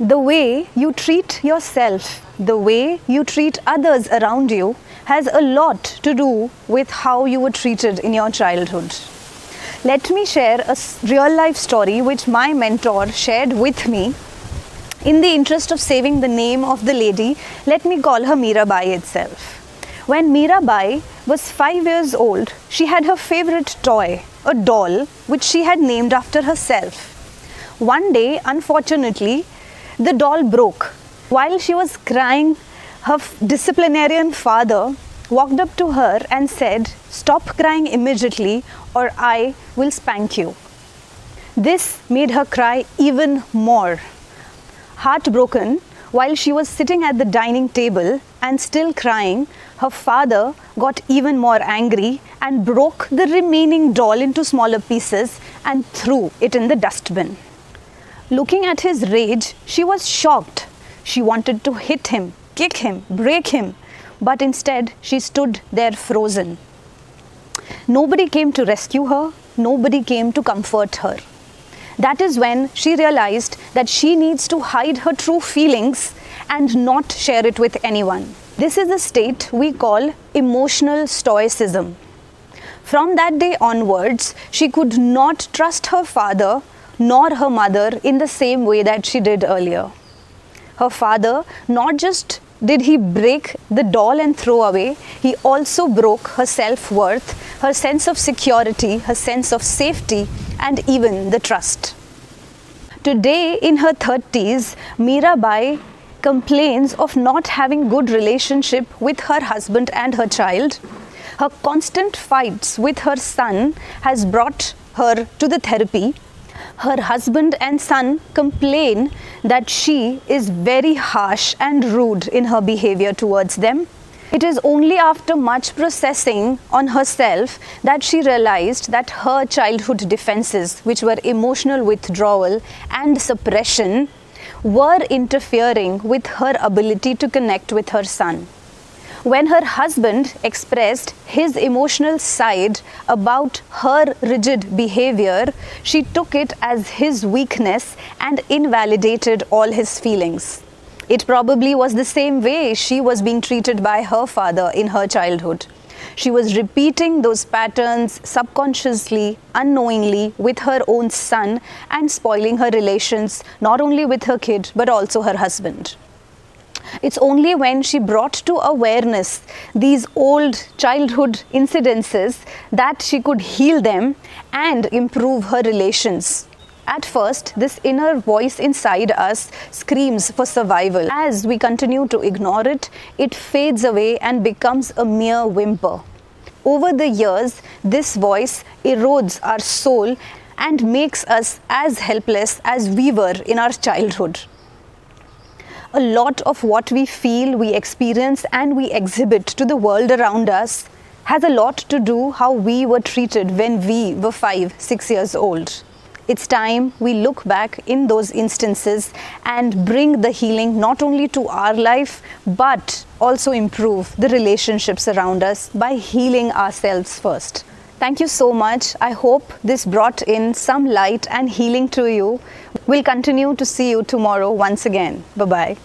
The way you treat yourself, the way you treat others around you has a lot to do with how you were treated in your childhood. Let me share a real life story which my mentor shared with me. In the interest of saving the name of the lady, let me call her Mirabai itself. When Mirabai was 5 years old, she had her favorite toy, a doll, which she had named after herself. One day, unfortunately, the doll broke. While she was crying, her disciplinarian father walked up to her and said, "Stop crying immediately or I will spank you." This made her cry even more. Heartbroken, while she was sitting at the dining table and still crying, her father got even more angry and broke the remaining doll into smaller pieces and threw it in the dustbin. Looking at his rage, she was shocked. She wanted to hit him, kick him, break him, but instead she stood there frozen. Nobody came to rescue her, nobody came to comfort her. That is when she realized that she needs to hide her true feelings and not share it with anyone. This is a state we call emotional stoicism. From that day onwards, she could not trust her father nor her mother in the same way that she did earlier. Her father, not just did he break the doll and throw away, he also broke her self-worth, her sense of security, her sense of safety, and even the trust. Today, in her 30s, Mirabai complains of not having good relationship with her husband and her child. Her constant fights with her son has brought her to the therapy. Her husband and son complain that she is very harsh and rude in her behavior towards them. It is only after much processing on herself that she realized that her childhood defenses, which were emotional withdrawal and suppression, were interfering with her ability to connect with her son. When her husband expressed his emotional side about her rigid behavior, she took it as his weakness and invalidated all his feelings. It probably was the same way she was being treated by her father in her childhood. She was repeating those patterns subconsciously, unknowingly with her own son and spoiling her relations not only with her kid but also her husband. It's only when she brought to awareness these old childhood incidences that she could heal them and improve her relations. At first, this inner voice inside us screams for survival. As we continue to ignore it, it fades away and becomes a mere whimper. Over the years, this voice erodes our soul and makes us as helpless as we were in our childhood. A lot of what we feel, we experience and we exhibit to the world around us has a lot to do how we were treated when we were 5, 6 years old. It's time we look back in those instances and bring the healing not only to our life but also improve the relationships around us by healing ourselves first. Thank you so much. I hope this brought in some light and healing to you. We'll continue to see you tomorrow once again. Bye-bye.